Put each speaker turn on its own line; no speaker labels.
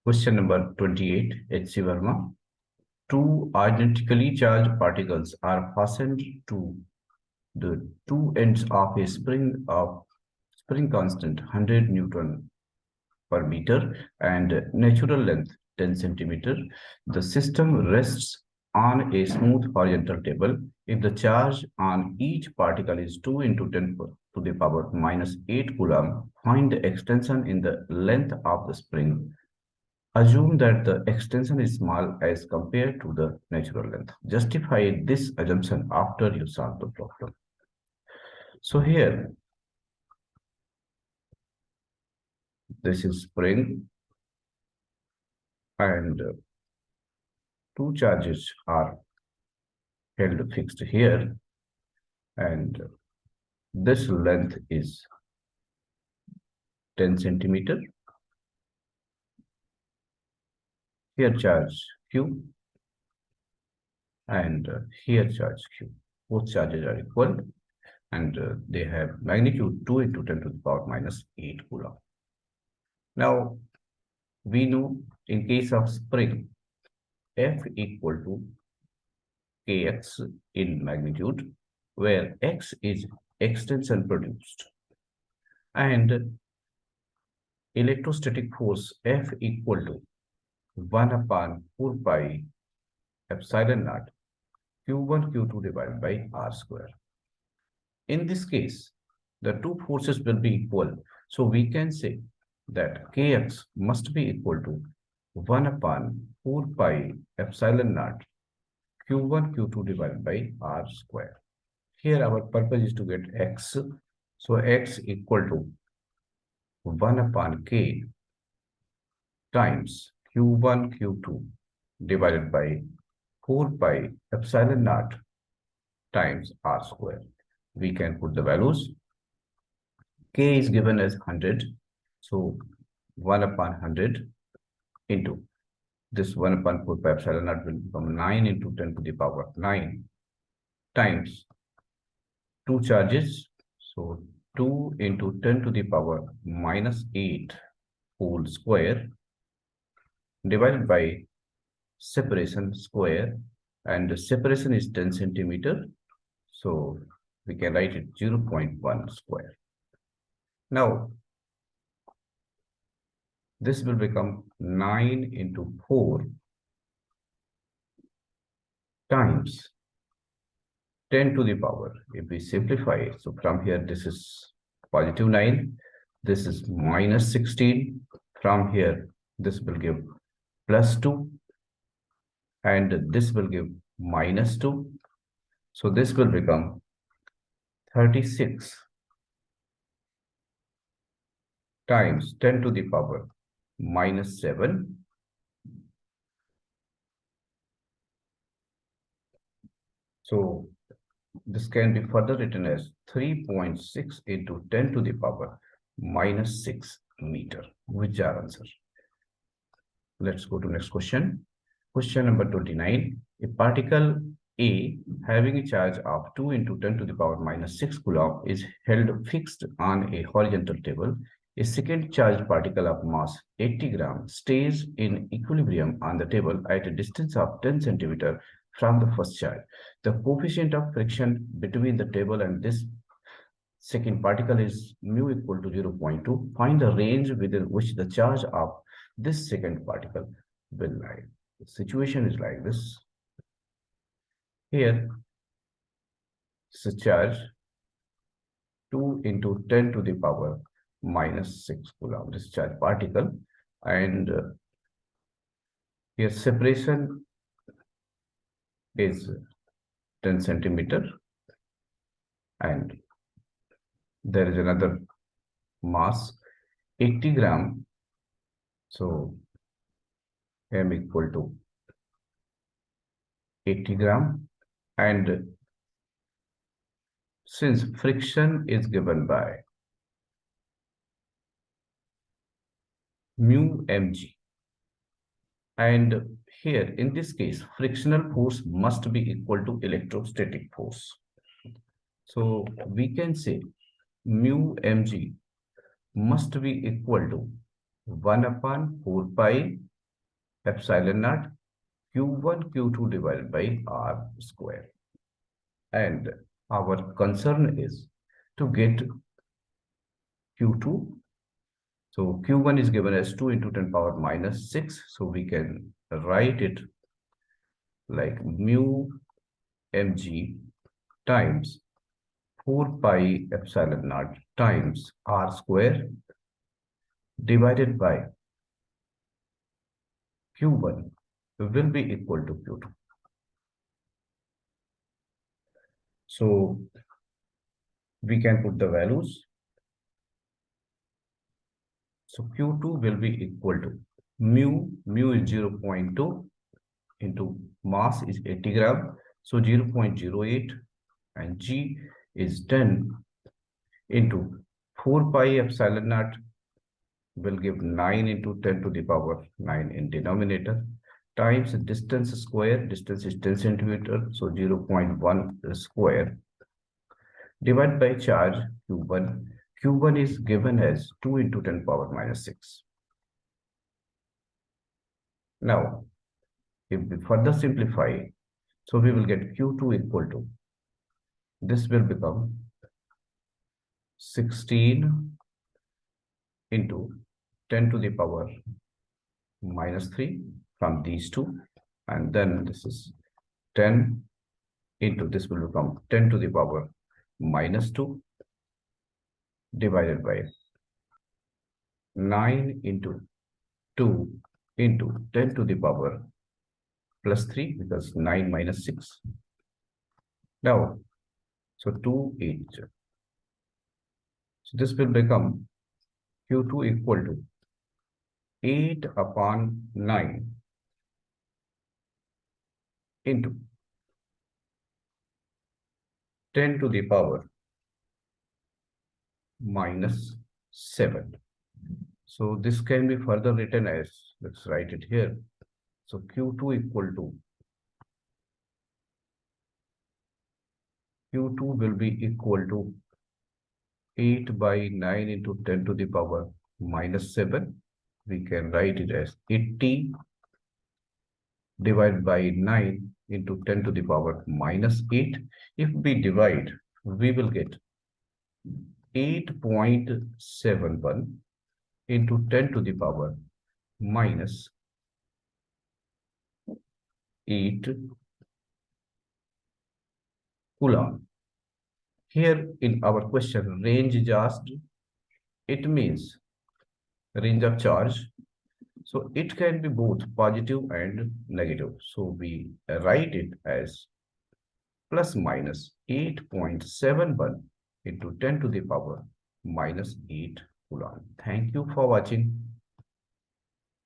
Question number 28, H.C. Verma. Two identically charged particles are fastened to the two ends of a spring constant 100 Newton per meter and natural length 10 centimeter. The system rests on a smooth horizontal table. If the charge on each particle is 2 into 10 to the power minus 8 coulomb, find the extension in the length of the spring. Assume that the extension is small as compared to the natural length. Justify this assumption after you solve the problem. So here, this is spring and two charges are held fixed here, and this length is 10 centimeter. Here charge Q and here charge Q. Both charges are equal and they have magnitude 2 into 10 to the power minus 8 coulomb. Now, we know in case of spring, F equal to Kx in magnitude, where X is extension produced, and electrostatic force F equal to 1 upon 4 pi epsilon naught Q1 Q2 divided by R square. In this case, the two forces will be equal. So we can say that Kx must be equal to 1 upon 4 pi epsilon naught Q1 Q2 divided by R square. Here our purpose is to get X. So X equal to 1 upon K times Q1 Q2 divided by 4 pi epsilon naught times R square. We can put the values. K is given as 100. So 1 upon 100 into this 1 upon 4 pi epsilon naught will become 9 into 10 to the power 9 times two charges. So 2 into 10 to the power minus 8 whole square divided by separation square, and the separation is 10 centimeter. So we can write it 0.1 square. Now, this will become 9 into 4 times 10 to the power. If we simplify it, so from here, this is positive 9, this is minus 16. From here, this will give plus 2, and this will give minus 2. So this will become 36 times 10 to the power minus 7. So this can be further written as 3.6 into 10 to the power minus 6 meter, which are answer. Let's go to next question. Question number 29. A particle A having a charge of 2 into 10 to the power minus 6 coulomb is held fixed on a horizontal table. A second charged particle of mass 80 grams stays in equilibrium on the table at a distance of 10 centimeter from the first charge. The coefficient of friction between the table and this second particle is mu equal to 0.2. Find the range within which the charge of this second particle will lie. The situation is like this. Here, it's a charge 2 into 10 to the power minus 6 coulomb, this charge particle, and here separation is 10 centimeter, and there is another mass 80 gram. So m equal to 80 gram, and since friction is given by mu mg, and here in this case frictional force must be equal to electrostatic force. So we can say mu mg must be equal to 1 upon 4 pi epsilon naught q1 q2 divided by r square. And our concern is to get q2. So q1 is given as 2 into 10 power minus 6. So we can write it like mu mg times 4 pi epsilon naught times r square divided by q1 will be equal to q2. So we can put the values. So q2 will be equal to mu is 0.2 into mass is 80 gram. So 0.08 and g is 10 into 4 pi epsilon naught will give 9 into 10 to the power 9 in denominator times distance square. Distance is 10 centimeter. So 0.1 square divided by charge q1. Q1 is given as 2 into 10 power minus 6. Now, if we further simplify, so we will get q2 equal to, this will become 16 into 10 to the power minus 3 from these two, and then this is 10 into, this will become 10 to the power minus 2 divided by 9 into 2 into 10 to the power plus 3, because 9 minus 6. Now, so 2 8. So this will become q2 equal to 8 upon 9 into 10 to the power minus 7. So this can be further written as, let's write it here. So q2 equal to, q2 will be equal to 8 by 9 into 10 to the power minus 7. We can write it as 80 divided by 9 into 10 to the power minus 8. If we divide, we will get 8.71 into 10 to the power minus 8 Coulomb. Here in our question, range is asked. It means range of charge. So it can be both positive and negative. So we write it as plus minus 8.71 into 10 to the power minus 8 Coulomb. Thank you for watching.